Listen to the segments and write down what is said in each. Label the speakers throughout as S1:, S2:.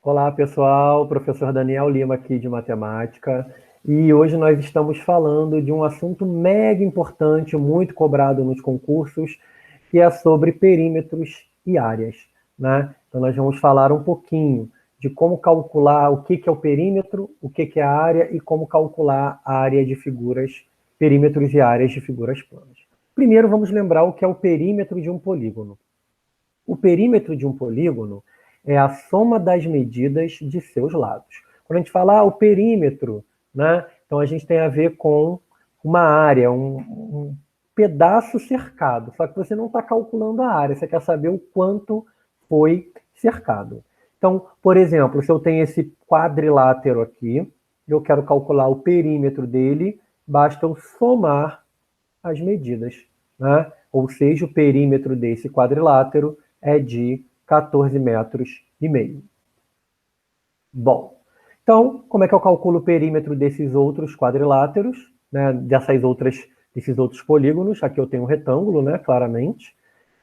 S1: Olá, pessoal. Professor Daniel Lima aqui de matemática. E hoje nós estamos falando de um assunto mega importante, muito cobrado nos concursos, que é sobre perímetros e áreas, né? Então nós vamos falar um pouquinho de como calcular o que é o perímetro, o que é a área e como calcular a área de figuras, perímetros e áreas de figuras planas. Primeiro vamos lembrar o que é o perímetro de um polígono. O perímetro de um polígono é a soma das medidas de seus lados. Quando a gente fala o perímetro, né, então a gente tem a ver com uma área, um pedaço cercado. Só que você não está calculando a área, você quer saber o quanto foi cercado. Então, por exemplo, se eu tenho esse quadrilátero aqui, eu quero calcular o perímetro dele, basta eu somar as medidas, né? Ou seja, o perímetro desse quadrilátero é de 14 metros e meio. Bom, então, como é que eu calculo o perímetro desses outros quadriláteros, né? Desses outros polígonos? Aqui eu tenho um retângulo, né? Claramente,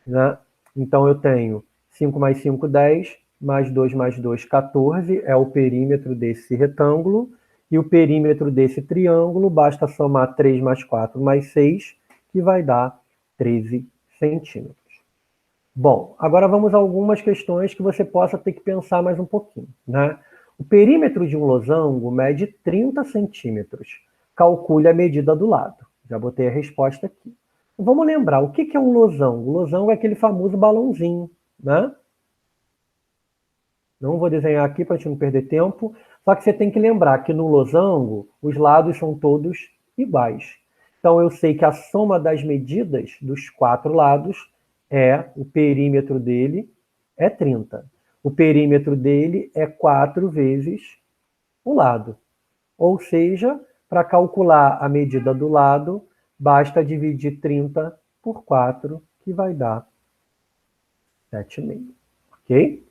S1: né? Então eu tenho 5 mais 5, 10, mais 2, 14, é o perímetro desse retângulo, e o perímetro desse triângulo, basta somar 3 mais 4 mais 6, que vai dar 13 centímetros. Bom, agora vamos a algumas questões que você possa ter que pensar mais um pouquinho, né? O perímetro de um losango mede 30 centímetros. Calcule a medida do lado. Já botei a resposta aqui. Vamos lembrar, o que é um losango? O losango é aquele famoso balãozinho, né? Não vou desenhar aqui para a gente não perder tempo, só que você tem que lembrar que no losango os lados são todos iguais. Então eu sei que a soma das medidas dos quatro lados o perímetro dele é 30. O perímetro dele é 4 vezes o lado. Ou seja, para calcular a medida do lado, basta dividir 30 por 4, que vai dar 7,5. Ok?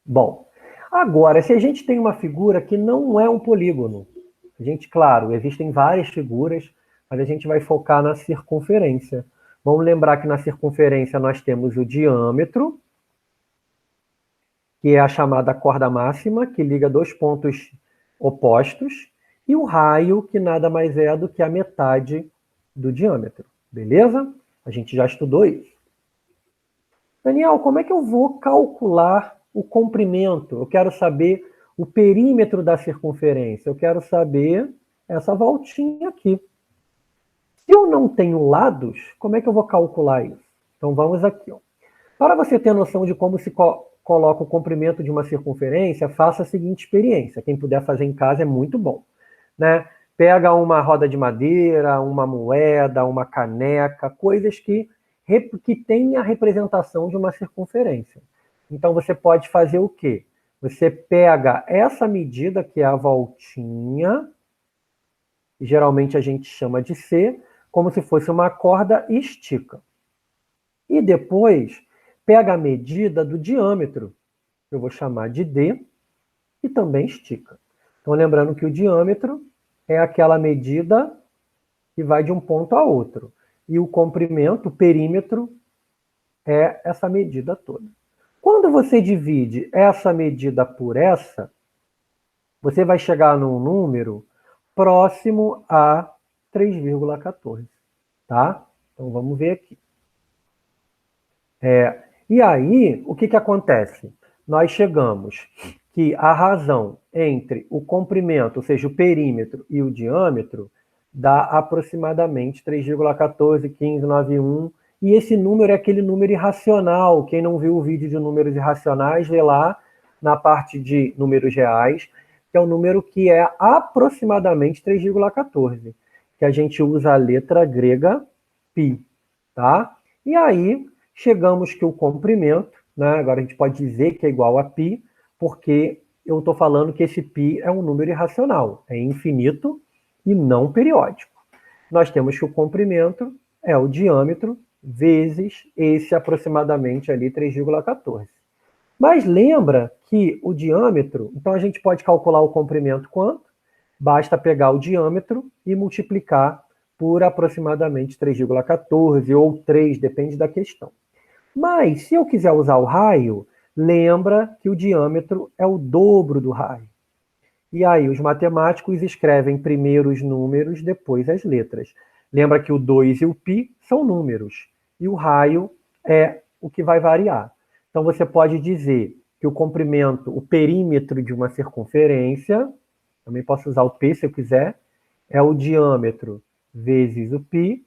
S1: Bom, agora, se a gente tem uma figura que não é um polígono, a gente, claro, existem várias figuras, mas a gente vai focar na circunferência. Vamos lembrar que na circunferência nós temos o diâmetro, que é a chamada corda máxima, que liga dois pontos opostos, e o raio, que nada mais é do que a metade do diâmetro. Beleza? A gente já estudou isso. Daniel, como é que eu vou calcular o comprimento? Eu quero saber o perímetro da circunferência. Eu quero saber essa voltinha aqui. Se eu não tenho lados, como é que eu vou calcular isso? Então vamos aqui. Ó. Para você ter noção de como se coloca o comprimento de uma circunferência, faça a seguinte experiência. Quem puder fazer em casa é muito bom. Né? Pega uma roda de madeira, uma moeda, uma caneca, coisas que tem a representação de uma circunferência. Então você pode fazer o quê? Você pega essa medida, que é a voltinha, que geralmente a gente chama de C, como se fosse uma corda, e estica. E depois pega a medida do diâmetro, que eu vou chamar de D, e também estica. Então lembrando que o diâmetro é aquela medida que vai de um ponto a outro. E o comprimento, o perímetro, é essa medida toda. Quando você divide essa medida por essa, você vai chegar num número próximo a 3,14. Tá? Então vamos ver aqui. E aí, o que acontece? Nós chegamos que a razão entre o comprimento, ou seja, o perímetro e o diâmetro, dá aproximadamente 3,141591, e esse número é aquele número irracional. Quem não viu o vídeo de números irracionais, vê lá na parte de números reais, que é o número que é aproximadamente 3,14, que a gente usa a letra grega π, tá? E aí, chegamos que o comprimento, né, agora a gente pode dizer que é igual a π, porque eu estou falando que esse π é um número irracional, é infinito e não periódico. Nós temos que o comprimento é o diâmetro vezes esse aproximadamente ali 3,14. Mas lembra que o diâmetro, então a gente pode calcular o comprimento quanto? Basta pegar o diâmetro e multiplicar por aproximadamente 3,14 ou 3, depende da questão. Mas se eu quiser usar o raio, lembra que o diâmetro é o dobro do raio. E aí os matemáticos escrevem primeiro os números, depois as letras. Lembra que o 2 e o π são números, e o raio é o que vai variar. Então você pode dizer que o comprimento, o perímetro de uma circunferência, também posso usar o π se eu quiser, é o diâmetro vezes o π,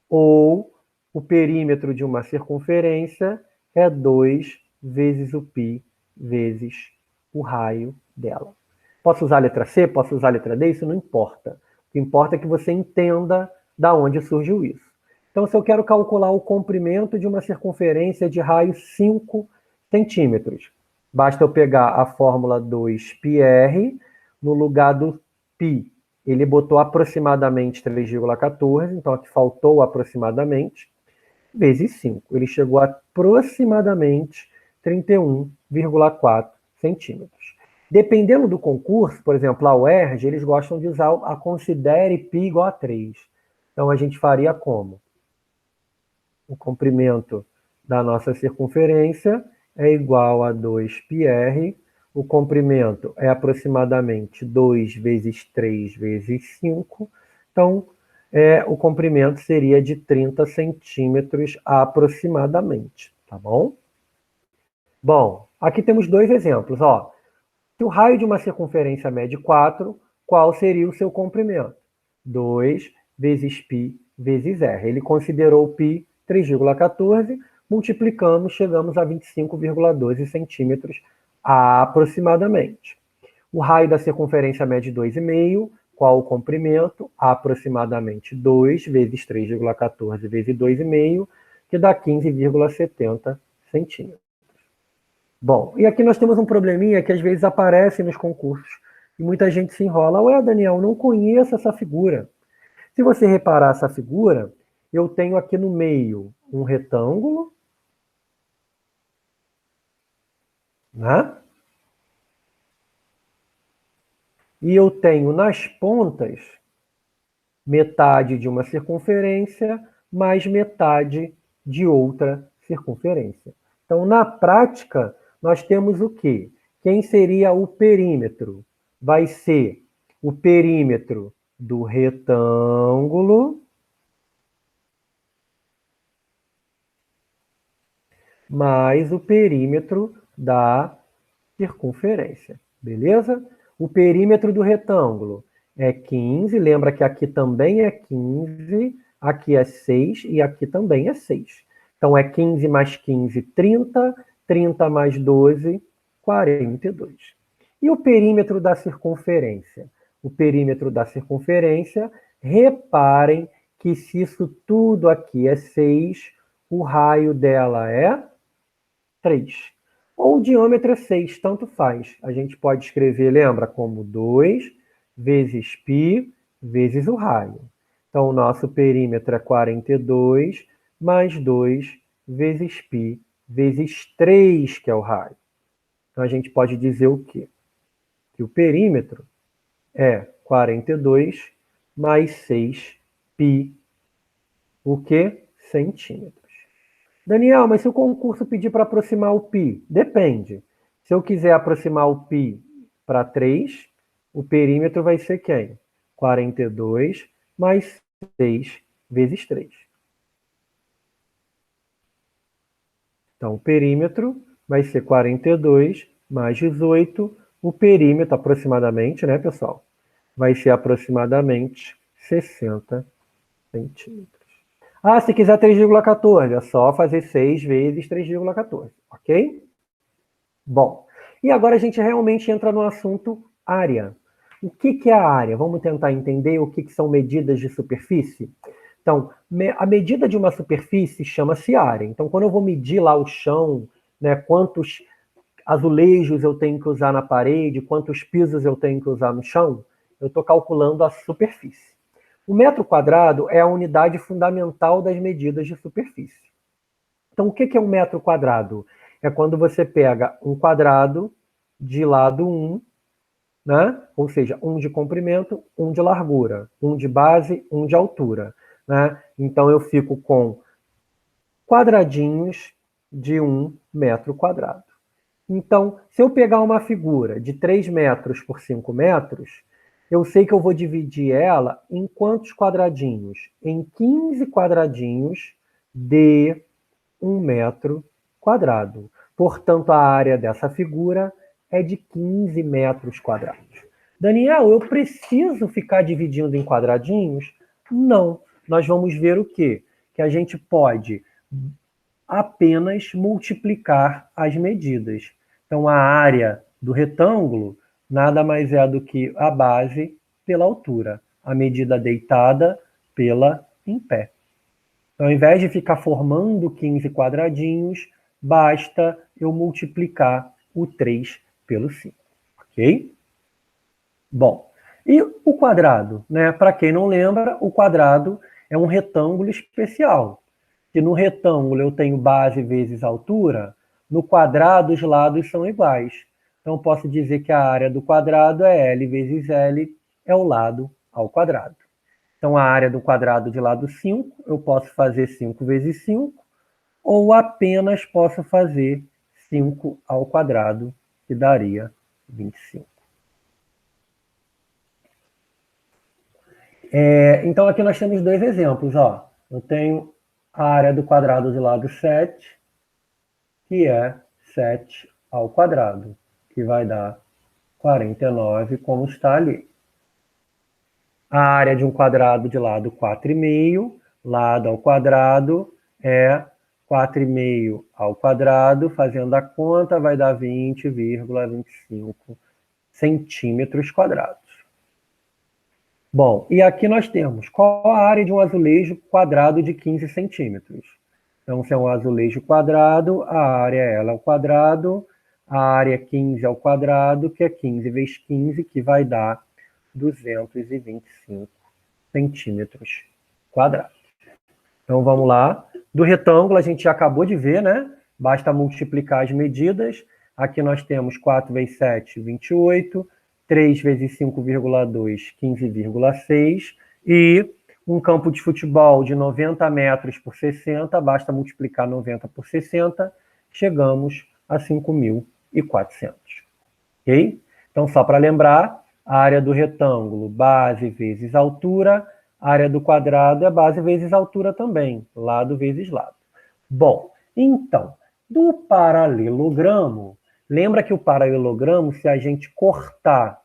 S1: ou o perímetro de uma circunferência é 2 vezes o π vezes o raio dela. Posso usar a letra C? Posso usar a letra D? Isso não importa. O que importa é que você entenda da onde surgiu isso. Então, se eu quero calcular o comprimento de uma circunferência de raio 5 centímetros, basta eu pegar a fórmula 2πr, no lugar do π, ele botou aproximadamente 3,14, então aqui faltou aproximadamente, vezes 5. Ele chegou a aproximadamente 31,4 centímetros. Dependendo do concurso, por exemplo, a UERJ, eles gostam de usar a considere π igual a 3. Então a gente faria como? O comprimento da nossa circunferência é igual a 2πr, o comprimento é aproximadamente 2 vezes 3 vezes 5, então o comprimento seria de 30 centímetros aproximadamente, tá bom? Bom, aqui temos dois exemplos, ó. Se o raio de uma circunferência mede 4, qual seria o seu comprimento? 2 vezes π vezes r. Ele considerou π 3,14, multiplicamos, chegamos a 25,12 centímetros aproximadamente. O raio da circunferência mede 2,5, qual o comprimento? Aproximadamente 2 vezes 3,14 vezes 2,5, que dá 15,70 centímetros. Bom, e aqui nós temos um probleminha que às vezes aparece nos concursos e muita gente se enrola. Ué, Daniel, não conheço essa figura. Se você reparar essa figura, eu tenho aqui no meio um retângulo, né? E eu tenho nas pontas metade de uma circunferência mais metade de outra circunferência. Então, na prática, nós temos o quê? Quem seria o perímetro? Vai ser o perímetro do retângulo mais o perímetro da circunferência, beleza? O perímetro do retângulo é 15, lembra que aqui também é 15, aqui é 6 e aqui também é 6. Então é 15 mais 15, 30, 30 mais 12, 42. E o perímetro da circunferência? O perímetro da circunferência, reparem que se isso tudo aqui é 6, o raio dela é 3. Ou o diâmetro é 6, tanto faz. A gente pode escrever, lembra, como 2 vezes π vezes o raio. Então, o nosso perímetro é 42 mais 2 vezes π vezes 3, que é o raio. Então, a gente pode dizer o quê? Que o perímetro é 42 mais 6 π, o quê? Centímetros. Daniel, mas se o concurso pedir para aproximar o π, depende. Se eu quiser aproximar o π para 3, o perímetro vai ser quem? 42 mais 6 vezes 3. Então, o perímetro vai ser 42 mais 18. O perímetro, aproximadamente, né, pessoal? Vai ser aproximadamente 60 centímetros. Ah, se quiser 3,14, é só fazer 6 vezes 3,14, ok? Bom, e agora a gente realmente entra no assunto área. O que é a área? Vamos tentar entender o que são medidas de superfície? Então, a medida de uma superfície chama-se área. Então, quando eu vou medir lá o chão, né, quantos azulejos eu tenho que usar na parede, quantos pisos eu tenho que usar no chão, eu estou calculando a superfície. O metro quadrado é a unidade fundamental das medidas de superfície. Então, o que é um metro quadrado? É quando você pega um quadrado de lado 1, né? Ou seja, um de comprimento, um de largura, um de base, um de altura. Né? Então, eu fico com quadradinhos de 1 metro quadrado. Então, se eu pegar uma figura de 3 metros por 5 metros, eu sei que eu vou dividir ela em quantos quadradinhos? Em 15 quadradinhos de 1 metro quadrado. Portanto, a área dessa figura é de 15 metros quadrados. Daniel, eu preciso ficar dividindo em quadradinhos? Não. Nós vamos ver o quê? Que a gente pode apenas multiplicar as medidas. Então, a área do retângulo nada mais é do que a base pela altura, a medida deitada pela em pé. Então, ao invés de ficar formando 15 quadradinhos, basta eu multiplicar o 3 pelo 5, ok? Bom, e o quadrado, né? Para quem não lembra, o quadrado é um retângulo especial. Se no retângulo eu tenho base vezes altura, no quadrado os lados são iguais. Então, posso dizer que a área do quadrado é L vezes L, é o lado ao quadrado. Então, a área do quadrado de lado 5, eu posso fazer 5 vezes 5, ou apenas posso fazer 5 ao quadrado, que daria 25. Então, aqui nós temos dois exemplos. Ó. Eu tenho a área do quadrado de lado 7, que é 7 ao quadrado, que vai dar 49, como está ali. A área de um quadrado de lado 4,5, lado ao quadrado, é 4,5 ao quadrado, fazendo a conta, vai dar 20,25 centímetros quadrados. Bom, e aqui nós temos qual a área de um azulejo quadrado de 15 centímetros. Então, se é um azulejo quadrado, a área ela é ao quadrado, a área 15 ao quadrado, que é 15 vezes 15, que vai dar 225 centímetros quadrados. Então, vamos lá. Do retângulo, a gente já acabou de ver, né? Basta multiplicar as medidas. Aqui nós temos 4 vezes 7, 28. 3 vezes 5,2, 15,6. E um campo de futebol de 90 metros por 60, basta multiplicar 90 por 60, chegamos a 5.400. Ok? Então, só para lembrar, a área do retângulo, base vezes altura, a área do quadrado é base vezes altura também, lado vezes lado. Bom, então, do paralelogramo, lembra que o paralelogramo, se a gente cortar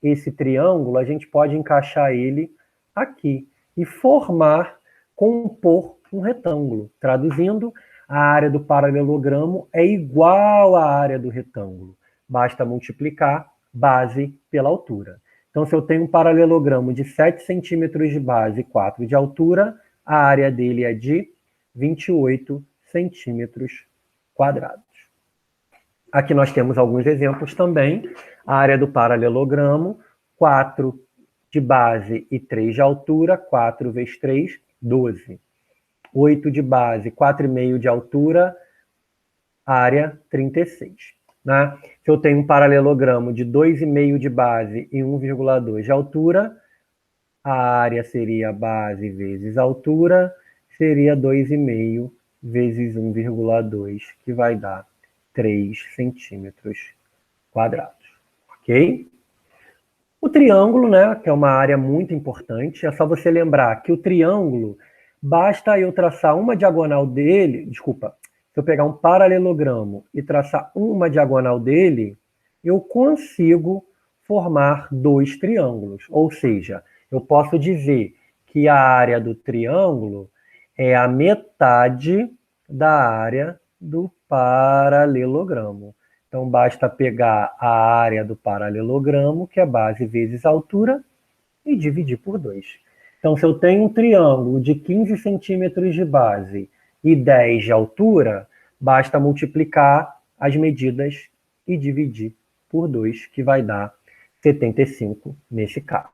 S1: esse triângulo, a gente pode encaixar ele aqui e formar, compor um retângulo. Traduzindo, a área do paralelogramo é igual à área do retângulo. Basta multiplicar base pela altura. Então, se eu tenho um paralelogramo de 7 centímetros de base e 4 de altura, a área dele é de 28 centímetros quadrados. Aqui nós temos alguns exemplos também. A área do paralelogramo, 4 de base e 3 de altura, 4 vezes 3, 12. 8 de base, 4,5 de altura, área 36. Né? Se eu tenho um paralelogramo de 2,5 de base e 1,2 de altura, a área seria base vezes altura, seria 2,5 vezes 1,2, que vai dar 3 centímetros quadrados. Ok? O triângulo, né, que é uma área muito importante, é só você lembrar que o triângulo, basta eu traçar uma diagonal dele, desculpa, se eu pegar um paralelogramo e traçar uma diagonal dele, eu consigo formar dois triângulos. Ou seja, eu posso dizer que a área do triângulo é a metade da área do paralelogramo. Então, basta pegar a área do paralelogramo, que é base vezes altura, e dividir por 2. Então, se eu tenho um triângulo de 15 centímetros de base e 10 de altura, basta multiplicar as medidas e dividir por 2, que vai dar 75 nesse caso.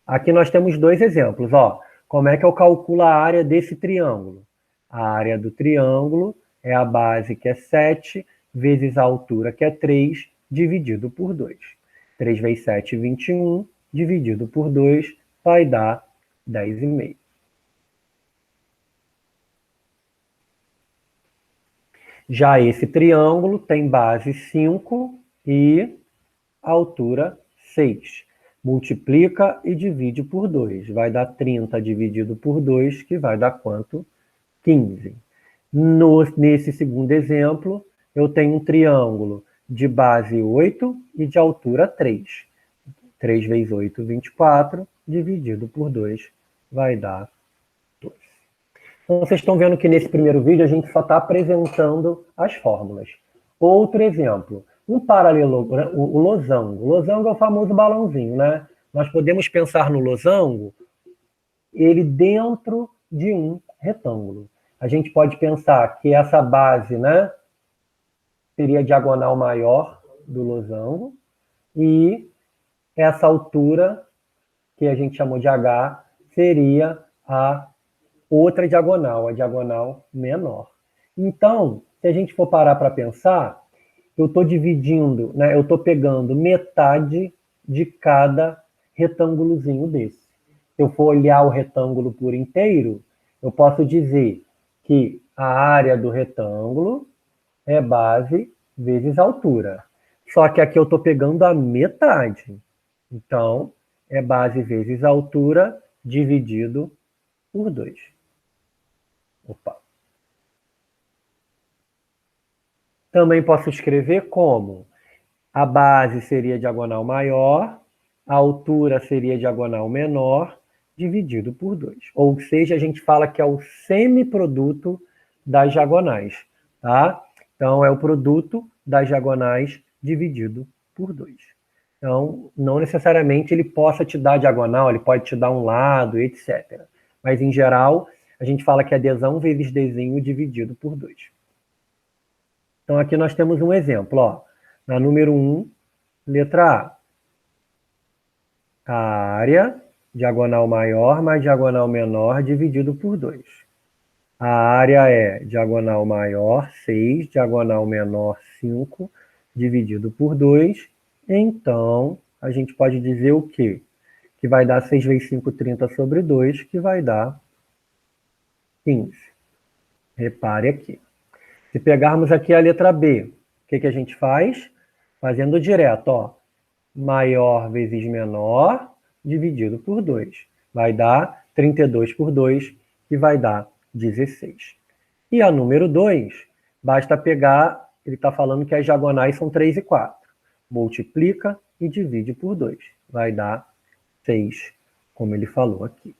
S1: Aqui nós temos dois exemplos. Ó. Como é que eu calculo a área desse triângulo? A área do triângulo é a base, que é 7, vezes a altura, que é 3, dividido por 2. 3 vezes 7, 21, dividido por 2, vai dar 10,5. Já esse triângulo tem base 5 e altura 6. Multiplica e divide por 2. Vai dar 30 dividido por 2, que vai dar quanto? 15. Nesse segundo exemplo, eu tenho um triângulo de base 8 e de altura 3. 3 vezes 8, 24, dividido por 2, vai dar 2. Então, vocês estão vendo que nesse primeiro vídeo a gente só está apresentando as fórmulas. Outro exemplo, um paralelogramo, o losango. O losango é o famoso balãozinho, né? Nós podemos pensar no losango, ele dentro de um retângulo. A gente pode pensar que essa base, né, seria a diagonal maior do losango e essa altura, que a gente chamou de H, seria a outra diagonal, a diagonal menor. Então, se a gente for parar para pensar, eu estou dividindo, né, eu estou pegando metade de cada retângulozinho desse. Se eu for olhar o retângulo por inteiro, eu posso dizer que a área do retângulo é base vezes altura. Só que aqui eu estou pegando a metade. Então, é base vezes altura dividido por 2. Opa. Também posso escrever como a base seria diagonal maior, a altura seria diagonal menor, dividido por 2. Ou seja, a gente fala que é o semiproduto das diagonais, tá? Então, é o produto das diagonais dividido por 2. Então, não necessariamente ele possa te dar diagonal, ele pode te dar um lado, etc. Mas, em geral, a gente fala que é adesão vezes desenho dividido por 2. Então, aqui nós temos um exemplo, ó. Na número 1, letra A. A área, diagonal maior mais diagonal menor, dividido por 2. A área é diagonal maior, 6, diagonal menor, 5, dividido por 2. Então, a gente pode dizer o quê? Que vai dar 6 vezes 5, 30 sobre 2, que vai dar 15. Repare aqui. Se pegarmos aqui a letra B, o que a gente faz? Fazendo direto, ó. Maior vezes menor, dividido por 2. Vai dar 32 por 2, que vai dar 16. E a número 2, basta pegar, ele está falando que as diagonais são 3 e 4. Multiplica e divide por 2. Vai dar 6, como ele falou aqui.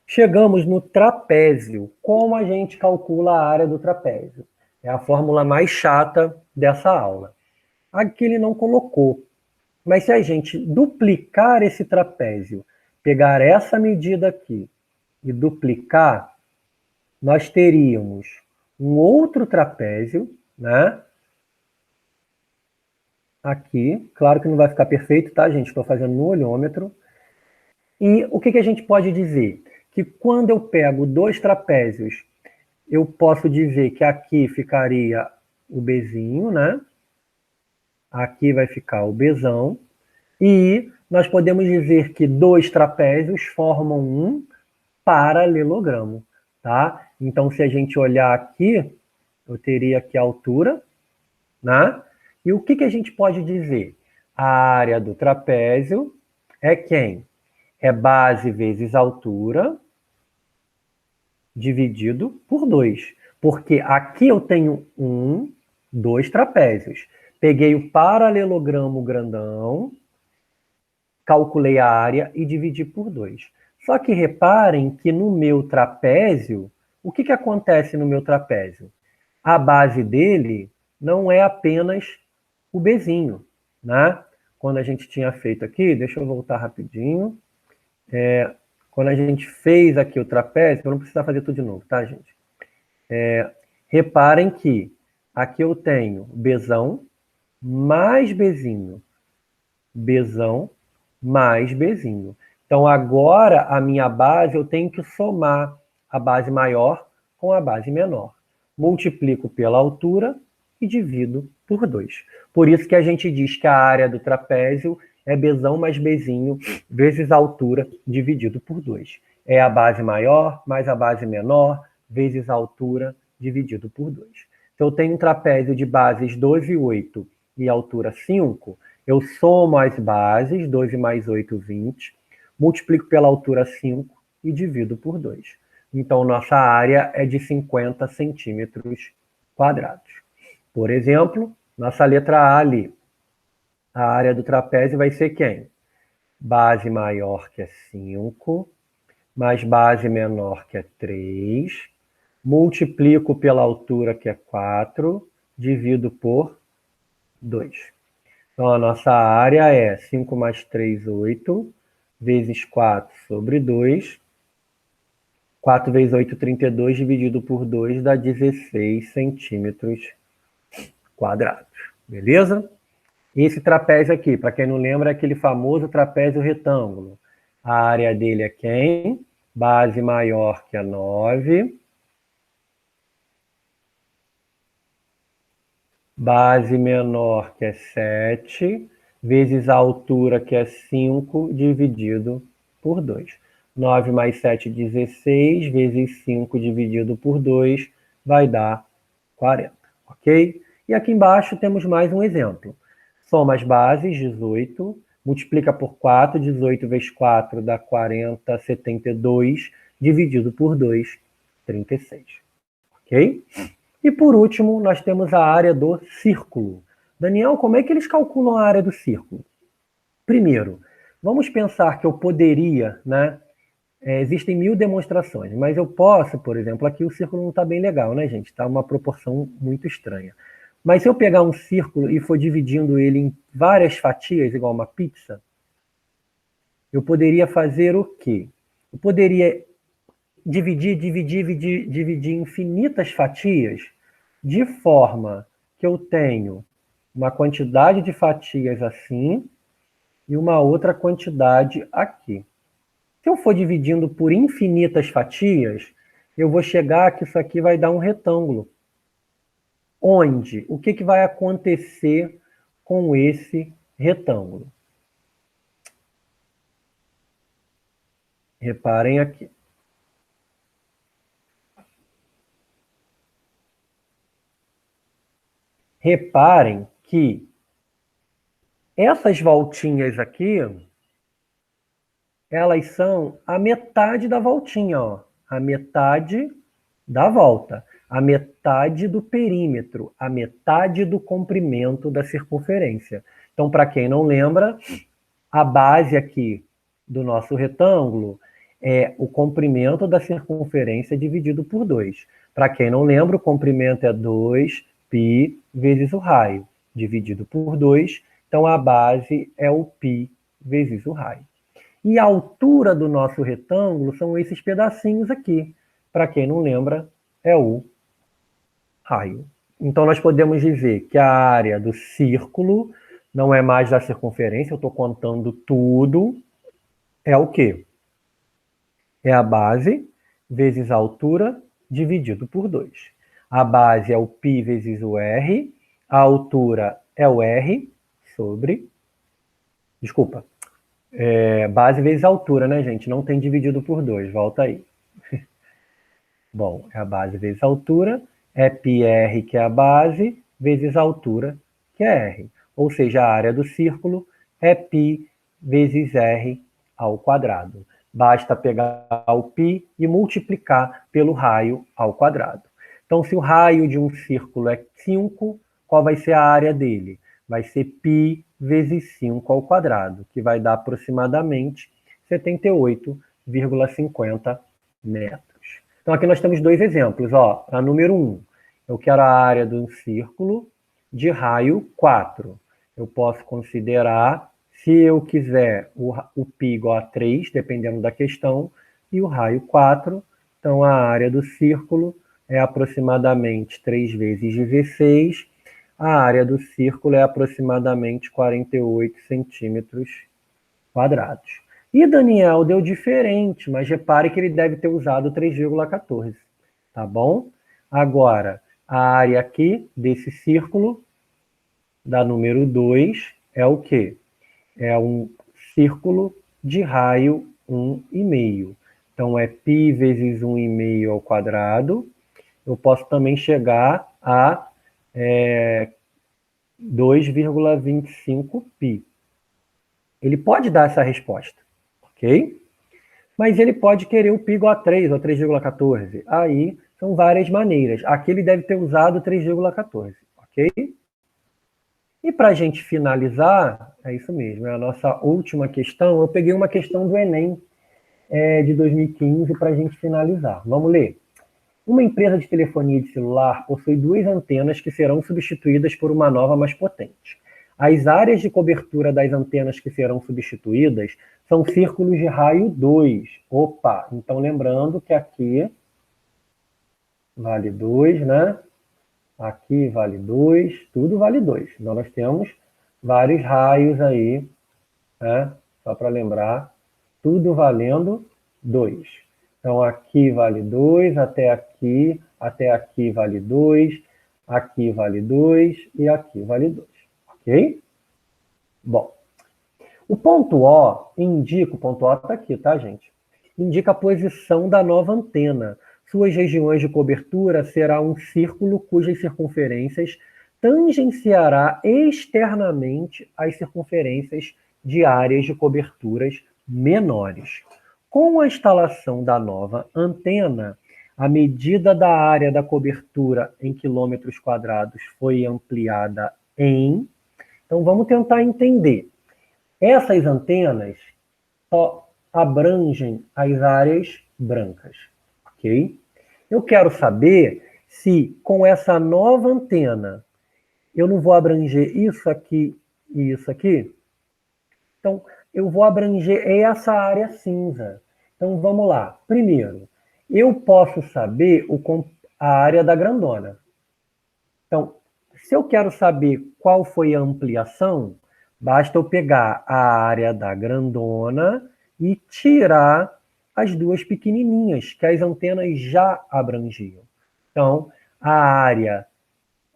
S1: Chegamos no trapézio. Como a gente calcula a área do trapézio? É a fórmula mais chata dessa aula. Aqui ele não colocou. Mas se a gente duplicar esse trapézio, pegar essa medida aqui e duplicar, nós teríamos um outro trapézio, né? Aqui, claro que não vai ficar perfeito, tá, gente? Estou fazendo no olhômetro. E o que a gente pode dizer? Que quando eu pego dois trapézios, eu posso dizer que aqui ficaria o Bzinho, né? Aqui vai ficar o Bzão. E nós podemos dizer que dois trapézios formam um paralelogramo, tá? Então, se a gente olhar aqui, eu teria aqui a altura, né? E o que a gente pode dizer? A área do trapézio é quem? É base vezes altura dividido por 2. Porque aqui eu tenho dois trapézios. Peguei o paralelogramo grandão, calculei a área e dividi por 2. Só que reparem que no meu trapézio, o que acontece no meu trapézio? A base dele não é apenas o Bzinho, né? Quando a gente tinha feito aqui, deixa eu voltar rapidinho. Quando a gente fez aqui o trapézio, eu não preciso fazer tudo de novo, tá, gente? Reparem que aqui eu tenho Bzão mais Bzinho. Bzão mais Bzinho. Então, agora, a minha base, eu tenho que somar a base maior com a base menor. Multiplico pela altura e divido por 2. Por isso que a gente diz que a área do trapézio é Bzão mais Bzinho vezes a altura dividido por 2. É a base maior mais a base menor vezes a altura dividido por 2. Se eu tenho um trapézio de bases 12 e 8 e altura 5, eu somo as bases, 12 mais 8, 20, multiplico pela altura 5 e divido por 2. Então, nossa área é de 50 centímetros quadrados. Por exemplo, nossa letra A ali. A área do trapézio vai ser quem? Base maior que é 5, mais base menor que é 3, multiplico pela altura que é 4, divido por 2. Então, a nossa área é 5 mais 3, 8, vezes 4 sobre 2. 4 vezes 8, 32, dividido por 2 dá 16 centímetros quadrados. Beleza? Esse trapézio aqui, para quem não lembra, é aquele famoso trapézio retângulo. A área dele é quem? Base maior que é 9. Base menor que é 7, vezes a altura que é 5, dividido por 2. 9 mais 7, 16, vezes 5 dividido por 2, vai dar 40, ok? E aqui embaixo temos mais um exemplo. Soma as bases, 18, multiplica por 4, 18 vezes 4 dá 40, 72, dividido por 2, 36, ok? E por último, nós temos a área do círculo. Daniel, como é que eles calculam a área do círculo? Primeiro, vamos pensar que eu poderia, né? Existem 1000 demonstrações, mas eu posso, por exemplo, aqui o círculo não está bem legal, né, gente? Está uma proporção muito estranha. Mas se eu pegar um círculo e for dividindo ele em várias fatias, igual uma pizza, eu poderia fazer o quê? Eu poderia dividir em infinitas fatias, de forma que eu tenho uma quantidade de fatias assim e uma outra quantidade aqui. Se eu for dividindo por infinitas fatias, eu vou chegar que isso aqui vai dar um retângulo. Onde? O que vai acontecer com esse retângulo? Reparem aqui. Reparem que essas voltinhas aqui, elas são a metade da voltinha, ó. A metade da volta, a metade do perímetro, a metade do comprimento da circunferência. Então, para quem não lembra, a base aqui do nosso retângulo é o comprimento da circunferência dividido por 2. Para quem não lembra, o comprimento é 2π vezes o raio, dividido por 2. Então, a base é o π vezes o raio. E a altura do nosso retângulo são esses pedacinhos aqui. Para quem não lembra, é o raio. Então, nós podemos dizer que a área do círculo não é mais da circunferência, eu estou contando tudo. É o quê? É a base vezes a altura dividido por 2. A base é o π vezes o r, a altura é o r sobre... Desculpa. Base vezes altura, né, gente? Não tem dividido por 2, volta aí. Bom, é a base vezes a altura, é πr, que é a base, vezes a altura, que é r. Ou seja, a área do círculo é π vezes r ao quadrado. Basta pegar o π e multiplicar pelo raio ao quadrado. Então, se o raio de um círculo é 5, qual vai ser a área dele? Vai ser π vezes 5 ao quadrado, que vai dar aproximadamente 78,50 metros. Então, aqui nós temos dois exemplos. Ó, a número 1, eu quero a área de um círculo de raio 4. Eu posso considerar, se eu quiser, o π igual a 3, dependendo da questão, e o raio 4. Então, a área do círculo é aproximadamente 3 vezes 16. A área do círculo é aproximadamente 48 centímetros quadrados. E Daniel deu diferente, mas repare que ele deve ter usado 3,14, tá bom? Agora, a área aqui desse círculo, da número 2, é o quê? É um círculo de raio 1,5. Então, é π vezes 1,5 ao quadrado. eu posso também chegar a 2,25π. Ele pode dar essa resposta, ok? Mas ele pode querer o π igual a 3 ou 3,14. Aí são várias maneiras. Aqui ele deve ter usado 3,14, ok? E para a gente finalizar, é isso mesmo, é a nossa última questão. Eu peguei uma questão do Enem de 2015 para a gente finalizar. Vamos ler. Uma empresa de telefonia de celular possui 2 antenas que serão substituídas por uma nova mais potente. As áreas de cobertura das antenas que serão substituídas são círculos de raio 2. Opa, então lembrando que aqui vale 2, né? Aqui vale 2, tudo vale 2. Então nós temos vários raios aí, né? Só para lembrar, tudo valendo 2. Então aqui vale 2, até aqui vale 2, aqui vale 2 e aqui vale 2. Ok? Bom, o ponto O indica, o ponto O está aqui, tá, gente? Indica a posição da nova antena. Suas regiões de cobertura será um círculo cujas circunferências tangenciará externamente as circunferências de áreas de coberturas menores. Com a instalação da nova antena, a medida da área da cobertura em quilômetros quadrados foi ampliada em... Então, vamos tentar entender. Essas antenas só abrangem as áreas brancas, ok? Eu quero saber se com essa nova antena eu não vou abranger isso aqui e isso aqui. Então, eu vou abranger essa área cinza. Então, vamos lá. Primeiro, eu posso saber a área da grandona. Então, se eu quero saber qual foi a ampliação, basta eu pegar a área da grandona e tirar as duas pequenininhas, que as antenas já abrangiam. Então, a área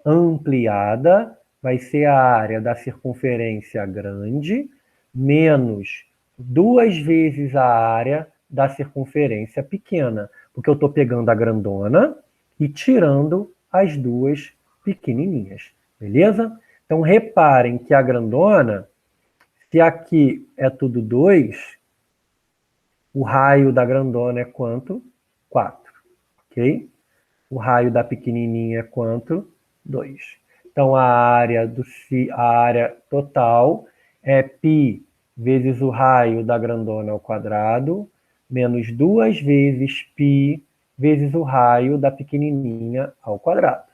S1: ampliada vai ser a área da circunferência grande menos 2 vezes a área da circunferência pequena, porque eu estou pegando a grandona e tirando as duas pequenininhas, beleza? Então, reparem que a grandona, se aqui é tudo 2, o raio da grandona é quanto? 4, ok? O raio da pequenininha é quanto? 2. Então, a área total é π vezes o raio da grandona ao quadrado, menos 2 vezes π vezes o raio da pequenininha ao quadrado.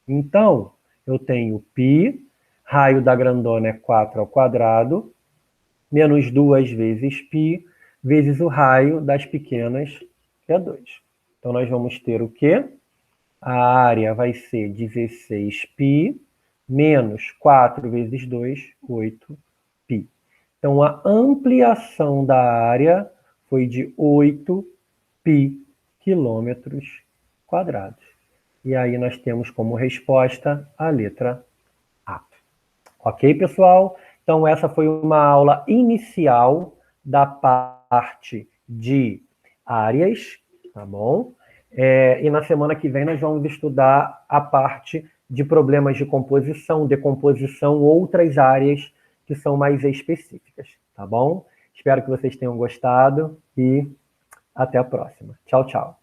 S1: Então, eu tenho π, raio da grandona é 4 ao quadrado, menos 2 vezes π, vezes o raio das pequenas, que é 2. Então, nós vamos ter o quê? A área vai ser 16π, menos 4 vezes 2, 8π. Então, a ampliação da área foi de 8π quilômetros quadrados. E aí nós temos como resposta a letra A. Ok, pessoal? Então, essa foi uma aula inicial da parte de áreas, tá bom? E na semana que vem nós vamos estudar a parte de problemas de composição, decomposição, outras áreas que são mais específicas, tá bom? Espero que vocês tenham gostado e até a próxima. Tchau, tchau.